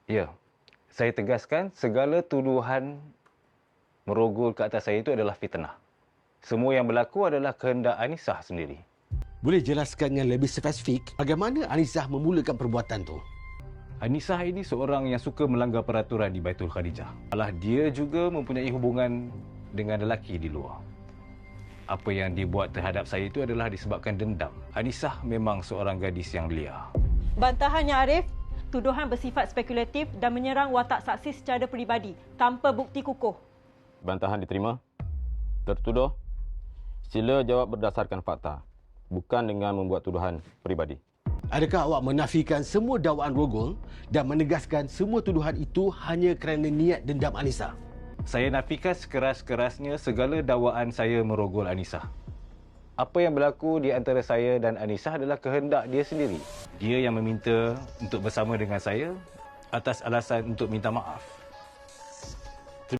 Ya, saya tegaskan segala tuduhan merogol ke atas saya itu adalah fitnah. Semua yang berlaku adalah kehendak Anisah sendiri. Boleh jelaskan yang lebih spesifik bagaimana Anisah memulakan perbuatan tu? Anisah ini seorang yang suka melanggar peraturan di Baitul Khadijah. Malah dia juga mempunyai hubungan dengan lelaki di luar. Apa yang dia buat terhadap saya itu adalah disebabkan dendam. Anisah memang seorang gadis yang liar. Bantahannya Arif, tuduhan bersifat spekulatif dan menyerang watak saksi secara peribadi tanpa bukti kukuh. Bantahan diterima. Tertuduh, sila jawab berdasarkan fakta, bukan dengan membuat tuduhan peribadi. Adakah awak menafikan semua dakwaan rogol dan menegaskan semua tuduhan itu hanya kerana niat dendam Anisah? Saya nafikan sekeras-kerasnya segala dakwaan saya merogol Anisah. Apa yang berlaku di antara saya dan Anisah adalah kehendak dia sendiri. Dia yang meminta untuk bersama dengan saya atas alasan untuk minta maaf.